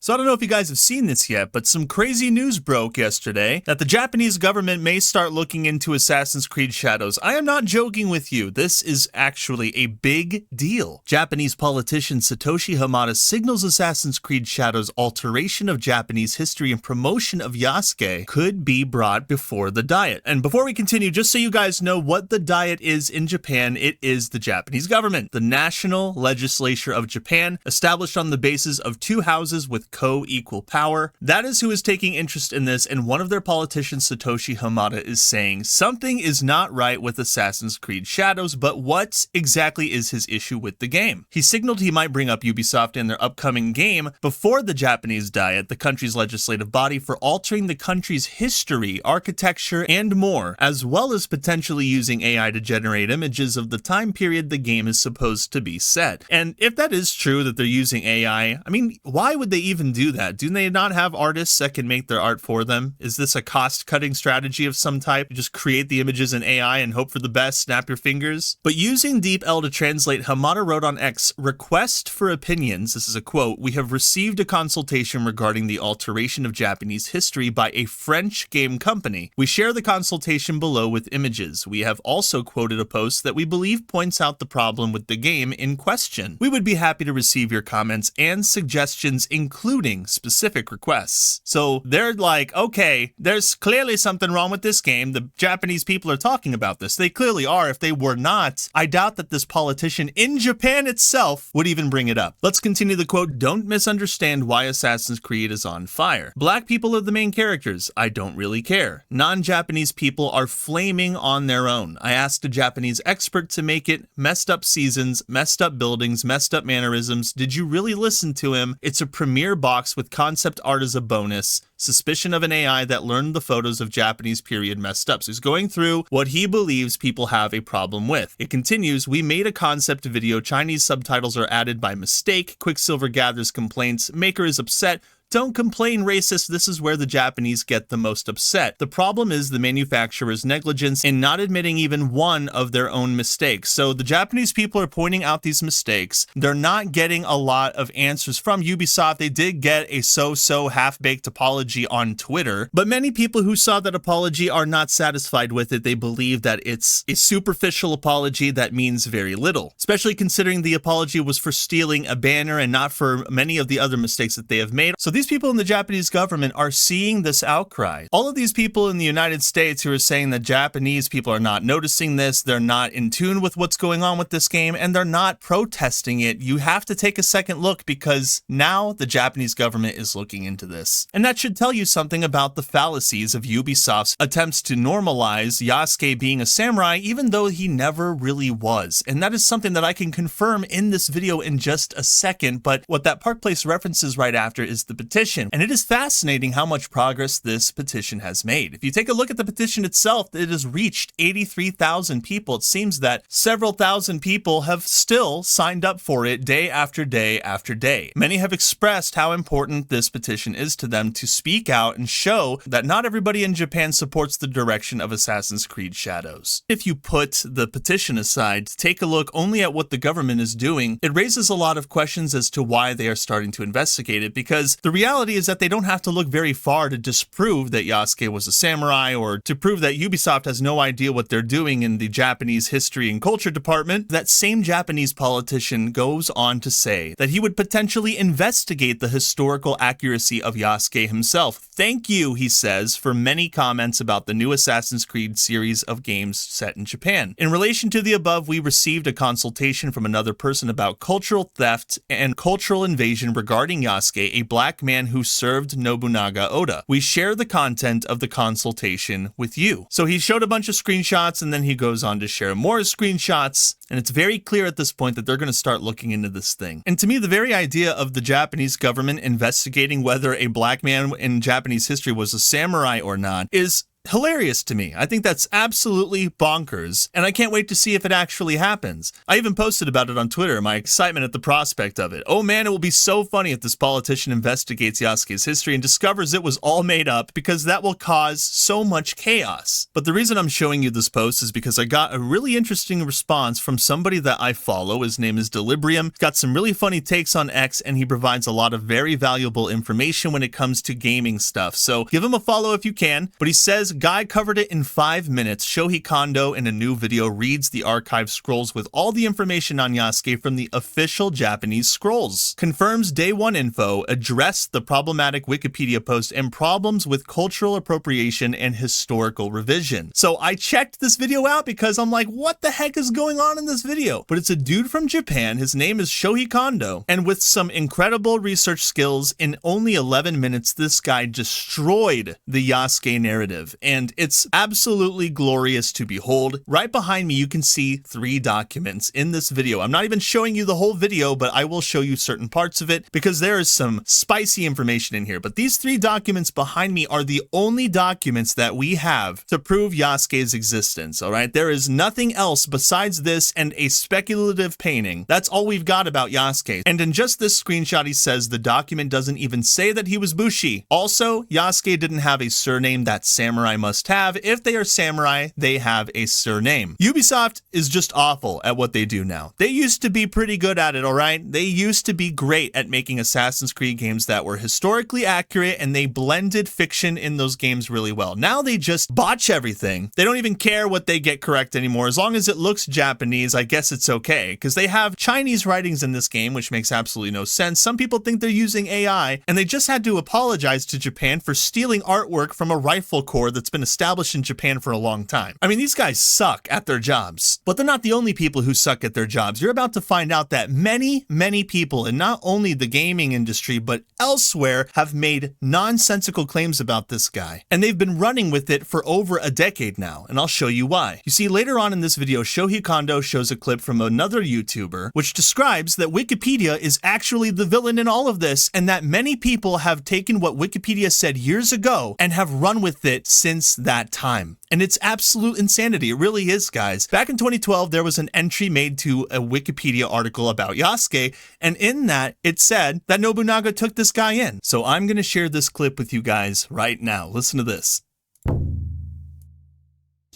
So I don't know if you guys have seen this yet, but some crazy news broke yesterday that the Japanese government may start looking into Assassin's Creed Shadows. I am not joking with you. This is actually a big deal. Japanese politician Satoshi Hamada signals Assassin's Creed Shadows' alteration of Japanese history and promotion of Yasuke could be brought before the Diet. And before we continue, just so you guys know what the Diet is in Japan, it is the Japanese government, the national legislature of Japan, established on the basis of two houses with co-equal power. That is who is taking interest in this, and one of their politicians, Satoshi Hamada, is saying something is not right with Assassin's Creed Shadows, but what exactly is his issue with the game? He signaled he might bring up Ubisoft in their upcoming game before the Japanese Diet, the country's legislative body, for altering the country's history, architecture, and more, as well as potentially using AI to generate images of the time period the game is supposed to be set. And if that is true that they're using AI, I mean, why would they even do that? Do they not have artists that can make their art for them? Is this a cost-cutting strategy of some type? You just create the images in AI and hope for the best, snap your fingers? But using DeepL to translate, Hamada wrote on X, "Request for opinions," this is a quote, "We have received a consultation regarding the alteration of Japanese history by a French game company. We share the consultation below with images. We have also quoted a post that we believe points out the problem with the game in question. We would be happy to receive your comments and suggestions, including specific requests." So they're like, okay, there's clearly something wrong with this game. The Japanese people are talking about this. They clearly are. If they were not, I doubt that this politician in Japan itself would even bring it up. Let's continue the quote. "Don't misunderstand why Assassin's Creed is on fire. Black people are the main characters. I don't really care. Non-Japanese people are flaming on their own. I asked a Japanese expert to make it. Messed up seasons, messed up buildings, messed up mannerisms. Did you really listen to him? It's a premiere box with concept art as a bonus. Suspicion of an AI that learned the photos of Japanese period messed up." So he's going through what he believes people have a problem with. It continues, "We made a concept video. Chinese subtitles are added by mistake. Quicksilver gathers complaints. Maker is upset. Don't complain, racist. This is where the Japanese get the most upset. The problem is the manufacturer's negligence in not admitting even one of their own mistakes." So the Japanese people are pointing out these mistakes. They're not getting a lot of answers from Ubisoft. They did get a so-so half-baked apology on Twitter, but many people who saw that apology are not satisfied with it. They believe that it's a superficial apology that means very little, especially considering the apology was for stealing a banner and not for many of the other mistakes that they have made. So these people in the Japanese government are seeing this outcry. All of these people in the United States who are saying that Japanese people are not noticing this, they're not in tune with what's going on with this game, and they're not protesting it, you have to take a second look, because now the Japanese government is looking into this. And that should tell you something about the fallacies of Ubisoft's attempts to normalize Yasuke being a samurai, even though he never really was. And that is something that I can confirm in this video in just a second, but what that Park Place references right after is the petition, and it is fascinating how much progress this petition has made. If you take a look at the petition itself, it has reached 83,000 people. It seems that several thousand people have still signed up for it day after day after day. Many have expressed how important this petition is to them to speak out and show that not everybody in Japan supports the direction of Assassin's Creed Shadows. If you put the petition aside, take a look only at what the government is doing, it raises a lot of questions as to why they are starting to investigate it, because the reality is that they don't have to look very far to disprove that Yasuke was a samurai, or to prove that Ubisoft has no idea what they're doing in the Japanese history and culture department. That same Japanese politician goes on to say that he would potentially investigate the historical accuracy of Yasuke himself. "Thank you," he says, "for many comments about the new Assassin's Creed series of games set in Japan. In relation to the above, we received a consultation from another person about cultural theft and cultural invasion regarding Yasuke, a black man who served Nobunaga Oda. We share the content of the consultation with you." So he showed a bunch of screenshots, and then he goes on to share more screenshots, and it's very clear at this point that they're going to start looking into this thing. And to me, the very idea of the Japanese government investigating whether a black man in Japanese history was a samurai or not is hilarious to me. I think that's absolutely bonkers, and I can't wait to see if it actually happens. I even posted about it on Twitter, my excitement at the prospect of it. Oh man, it will be so funny if this politician investigates Yasuke's history and discovers it was all made up, because that will cause so much chaos. But the reason I'm showing you this post is because I got a really interesting response from somebody that I follow. His name is Delibrium. He's got some really funny takes on X, and he provides a lot of very valuable information when it comes to gaming stuff. So give him a follow if you can. But he says, guy covered it in 5 minutes. Shohei Kondo in a new video reads the archive scrolls with all the information on Yasuke from the official Japanese scrolls. Confirms day one info, addressed the problematic Wikipedia post and problems with cultural appropriation and historical revision. So I checked this video out because I'm like, what the heck is going on in this video? But it's a dude from Japan. His name is Shohei Kondo. And with some incredible research skills, in only 11 minutes, this guy destroyed the Yasuke narrative. And it's absolutely glorious to behold. Right behind me, you can see 3 documents in this video. I'm not even showing you the whole video, but I will show you certain parts of it because there is some spicy information in here. But these 3 documents behind me are the only documents that we have to prove Yasuke's existence, all right? There is nothing else besides this and a speculative painting. That's all we've got about Yasuke. And in just this screenshot, he says the document doesn't even say that he was Bushi. Also, Yasuke didn't have a surname that samurai must have. If they are samurai, they have a surname. Ubisoft is just awful at what they do now. They used to be pretty good at it, all right? They used to be great at making Assassin's Creed games that were historically accurate, and they blended fiction in those games really well. Now they just botch everything. They don't even care what they get correct anymore. As long as it looks Japanese, I guess it's okay, because they have Chinese writings in this game, which makes absolutely no sense. Some people think they're using AI, and they just had to apologize to Japan for stealing artwork from a rifle corps that's been established in Japan for a long time. I mean, these guys suck at their jobs. But they're not the only people who suck at their jobs. You're about to find out that many people in not only the gaming industry, but elsewhere have made nonsensical claims about this guy. And they've been running with it for over a decade now, and I'll show you why. You see, later on in this video, Shohei Kondo shows a clip from another YouTuber, which describes that Wikipedia is actually the villain in all of this, and that many people have taken what Wikipedia said years ago and have run with it since that time. And it's absolute insanity. It really is, guys. Back in 2012, there was an entry made to a Wikipedia article about Yasuke, and in that, it said that Nobunaga took this guy in. So I'm going to share this clip with you guys right now. Listen to this.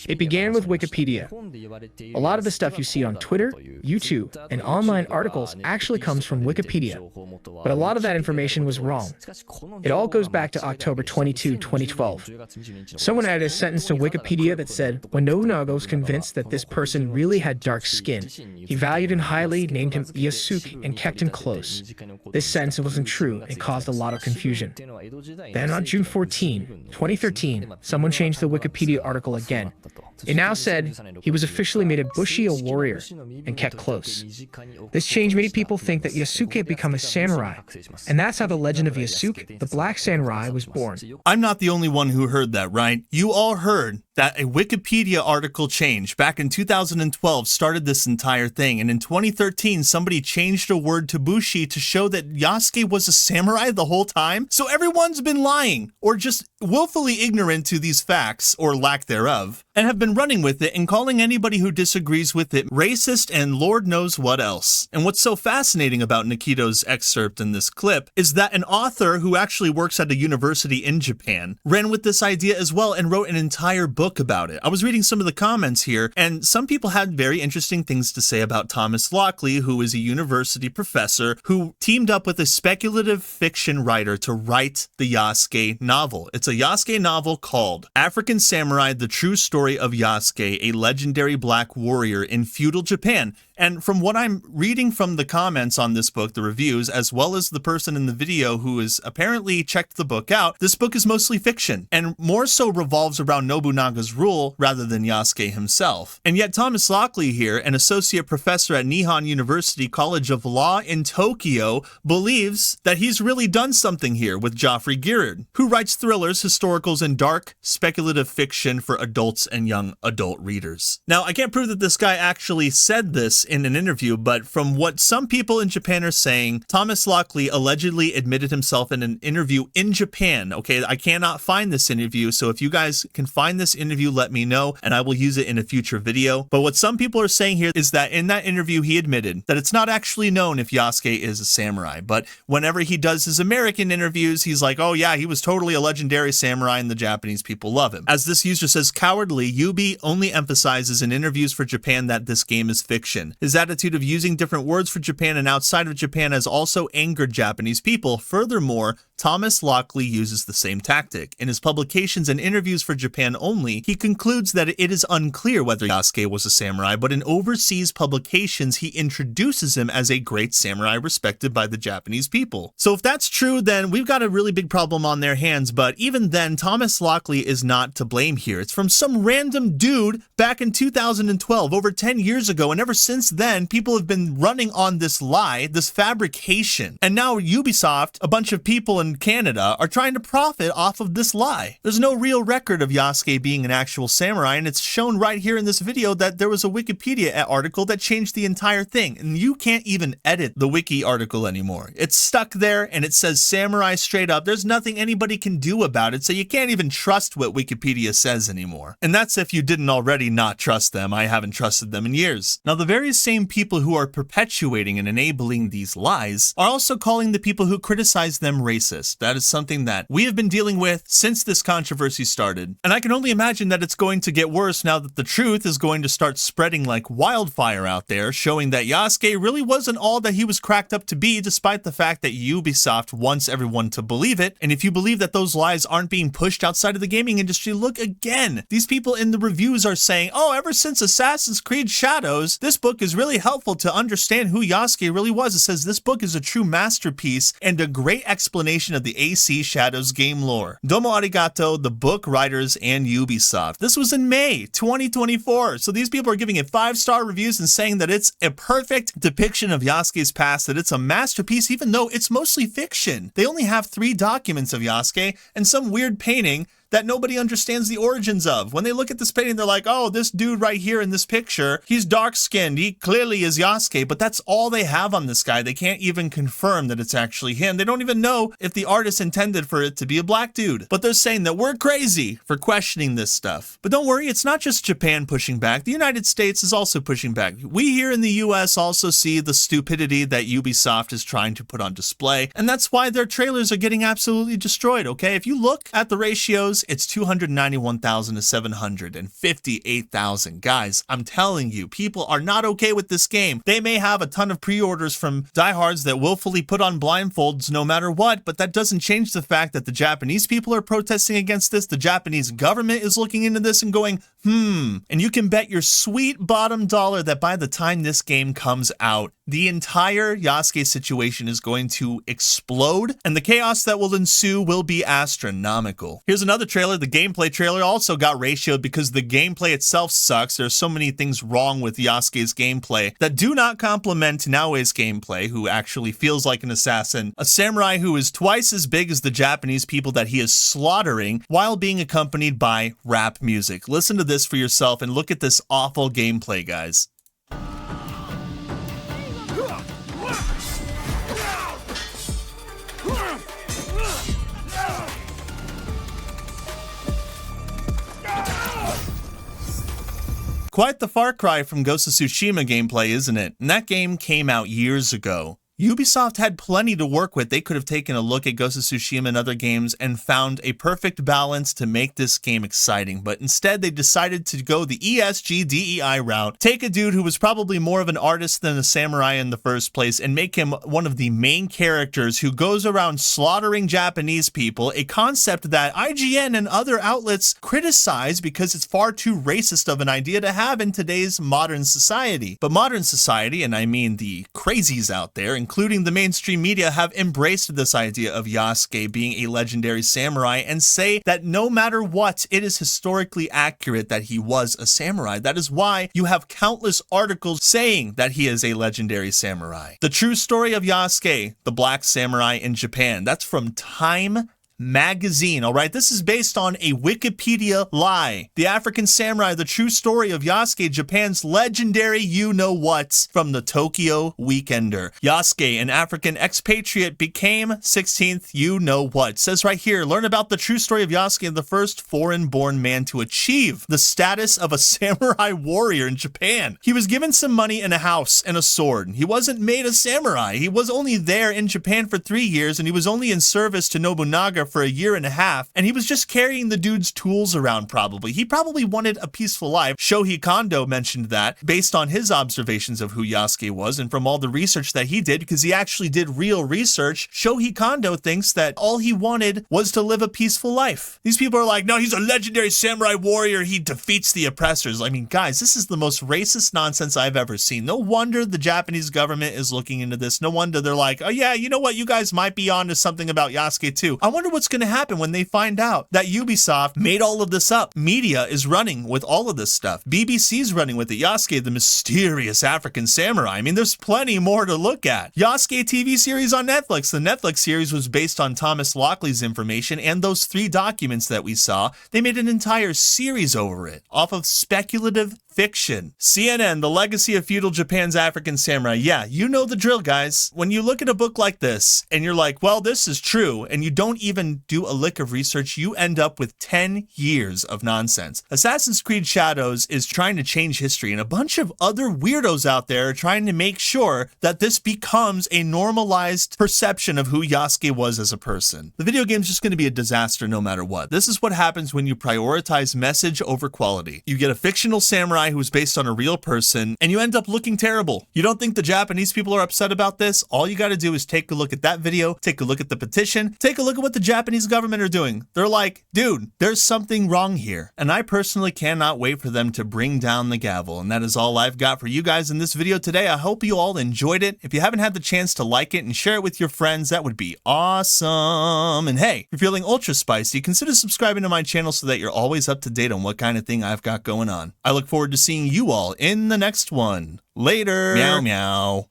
It began with Wikipedia. A lot of the stuff you see on Twitter, YouTube, and online articles actually comes from Wikipedia, but a lot of that information was wrong. It all goes back to October 22, 2012. Someone added a sentence to Wikipedia that said, when Nobunaga was convinced that this person really had dark skin, he valued him highly, named him Yasuke, and kept him close. This sentence wasn't true and caused a lot of confusion. Then on June 14, 2013, someone changed the Wikipedia article again. It now said he was officially made a Bushi, a warrior, and kept close. This change made people think that Yasuke had become a samurai, and that's how the legend of Yasuke, the Black Samurai, was born. I'm not the only one who heard that, right? You all heard that a Wikipedia article change back in 2012 started this entire thing, and in 2013 somebody changed a word to Bushi to show that Yasuke was a samurai the whole time. So everyone's been lying or just willfully ignorant to these facts or lack thereof, and have been running with it and calling anybody who disagrees with it racist and Lord knows what else. And what's so fascinating about Nikito's excerpt in this clip is that an author who actually works at a university in Japan ran with this idea as well and wrote an entire book about it. I was reading some of the comments here, and some people had very interesting things to say about Thomas Lockley, who is a university professor who teamed up with a speculative fiction writer to write the Yasuke novel. It's a Yasuke novel called African Samurai: The True Story of Yasuke, a Legendary Black Warrior in Feudal Japan. And from what I'm reading from the comments on this book, the reviews, as well as the person in the video who has apparently checked the book out, this book is mostly fiction and more so revolves around Nobunaga Toranaga's rule rather than Yasuke himself. And yet Thomas Lockley here, an associate professor at Nihon University College of Law in Tokyo, believes that he's really done something here with Geoffrey Girard, who writes thrillers, historicals, and dark, speculative fiction for adults and young adult readers. Now, I can't prove that this guy actually said this in an interview, but from what some people in Japan are saying, Thomas Lockley allegedly admitted himself in an interview in Japan. Okay, I cannot find this interview, so if you guys can find this interview, let me know, and I will use it in a future video. But what some people are saying here is that in that interview, he admitted that it's not actually known if Yasuke is a samurai, but whenever he does his American interviews, he's like, oh yeah, he was totally a legendary samurai and the Japanese people love him. As this user says, cowardly, Yubi only emphasizes in interviews for Japan that this game is fiction. His attitude of using different words for Japan and outside of Japan has also angered Japanese people. Furthermore, Thomas Lockley uses the same tactic. In his publications and interviews for Japan only, he concludes that it is unclear whether Yasuke was a samurai, but in overseas publications, he introduces him as a great samurai respected by the Japanese people. So if that's true, then we've got a really big problem on their hands, but even then, Thomas Lockley is not to blame here. It's from some random dude back in 2012, over 10 years ago, and ever since then, people have been running on this lie, this fabrication. And now Ubisoft, a bunch of people in Canada, are trying to profit off of this lie. There's no real record of Yasuke being an actual samurai, and it's shown right here in this video that there was a Wikipedia article that changed the entire thing, and you can't even edit the wiki article anymore. It's stuck there, and it says samurai straight up. There's nothing anybody can do about it, so you can't even trust what Wikipedia says anymore. And that's if you didn't already not trust them. I haven't trusted them in years. Now, the very same people who are perpetuating and enabling these lies are also calling the people who criticize them racist. That is something that we have been dealing with since this controversy started. And I can only imagine that it's going to get worse now that the truth is going to start spreading like wildfire out there, showing that Yasuke really wasn't all that he was cracked up to be, despite the fact that Ubisoft wants everyone to believe it. And if you believe that those lies aren't being pushed outside of the gaming industry, look again. These people in the reviews are saying, oh, ever since Assassin's Creed Shadows, this book is really helpful to understand who Yasuke really was. It says this book is a true masterpiece and a great explanation of the AC Shadows game lore. Domo arigato, the book writers and Ubisoft. This was in May 2024. So these people are giving it 5-star reviews and saying that it's a perfect depiction of Yasuke's past, that it's a masterpiece, even though it's mostly fiction. They only have 3 documents of Yasuke and some weird painting that nobody understands the origins of. When they look at this painting, they're like, oh, this dude right here in this picture, he's dark-skinned. He clearly is Yasuke, but that's all they have on this guy. They can't even confirm that it's actually him. They don't even know if the artist intended for it to be a black dude. But they're saying that we're crazy for questioning this stuff. But don't worry, it's not just Japan pushing back. The United States is also pushing back. We here in the US also see the stupidity that Ubisoft is trying to put on display, and that's why their trailers are getting absolutely destroyed, okay? If you look at the ratios, it's 291,000 to 758,000. Guys, I'm telling you, people are not okay with this game. They may have a ton of pre-orders from diehards that willfully put on blindfolds no matter what, but that doesn't change the fact that the Japanese people are protesting against this. The Japanese government is looking into this and going, and you can bet your sweet bottom dollar that by the time this game comes out, the entire Yasuke situation is going to explode, and the chaos that will ensue will be astronomical. Here's another trailer. The gameplay trailer also got ratioed because the gameplay itself sucks. There's so many things wrong with Yasuke's gameplay that do not complement Naoe's gameplay, who actually feels like an assassin, a samurai who is twice as big as the Japanese people that he is slaughtering while being accompanied by rap music. Listen to this for yourself and look at this awful gameplay, guys. Quite the far cry from Ghost of Tsushima gameplay, isn't it? And that game came out years ago. Ubisoft had plenty to work with. They could have taken a look at Ghost of Tsushima and other games and found a perfect balance to make this game exciting, but instead they decided to go the ESG DEI route, take a dude who was probably more of an artist than a samurai in the first place, and make him one of the main characters who goes around slaughtering Japanese people, a concept that IGN and other outlets criticize because it's far too racist of an idea to have in today's modern society. But modern society, and I mean the crazies out there, including the mainstream media, have embraced this idea of Yasuke being a legendary samurai and say that no matter what, it is historically accurate that he was a samurai. That is why you have countless articles saying that he is a legendary samurai. The true story of Yasuke, the Black Samurai in Japan, that's from Time magazine. All right, this is based on a Wikipedia lie. The African Samurai, the true story of Yasuke, Japan's legendary you-know-what, from the Tokyo Weekender. Yasuke, an African expatriate, became 16th you-know-what. Says right here, learn about the true story of Yasuke, the first foreign-born man to achieve the status of a samurai warrior in Japan. He was given some money and a house and a sword. He wasn't made a samurai. He was only there in Japan for 3 years, and he was only in service to Nobunaga for a year and a half, and he was just carrying the dude's tools around probably. He probably wanted a peaceful life. Shohei Kondo mentioned that based on his observations of who Yasuke was and from all the research that he did, because he actually did real research. Shohei Kondo thinks that all he wanted was to live a peaceful life. These people are like, no, he's a legendary samurai warrior. He defeats the oppressors. I mean, guys, this is the most racist nonsense I've ever seen. No wonder the Japanese government is looking into this. No wonder they're like, oh yeah, you know what? You guys might be onto something about Yasuke too. I wonder what's going to happen when they find out that Ubisoft made all of this up. Media is running with all of this stuff. BBC's running with it. Yasuke, the mysterious African samurai. I mean, there's plenty more to look at. Yasuke TV series on Netflix. The Netflix series was based on Thomas Lockley's information and those 3 documents that we saw. They made an entire series over it, off of speculative fiction. CNN, The Legacy of Feudal Japan's African Samurai. Yeah, you know the drill, guys. When you look at a book like this and you're like, well, this is true, and you don't even do a lick of research, you end up with 10 years of nonsense. Assassin's Creed Shadows is trying to change history, and a bunch of other weirdos out there are trying to make sure that this becomes a normalized perception of who Yasuke was as a person. The video game's just going to be a disaster no matter what. This is what happens when you prioritize message over quality. You get a fictional samurai who's based on a real person, and you end up looking terrible. You don't think the Japanese people are upset about this? All you got to do is take a look at that video, take a look at the petition, take a look at what the Japanese government are doing. They're like, dude, there's something wrong here. And I personally cannot wait for them to bring down the gavel. And that is all I've got for you guys in this video today. I hope you all enjoyed it. If you haven't had the chance to like it and share it with your friends, that would be awesome. And hey, if you're feeling ultra spicy, consider subscribing to my channel so that you're always up to date on what kind of thing I've got going on. I look forward to seeing you all in the next one. Later. Meow meow.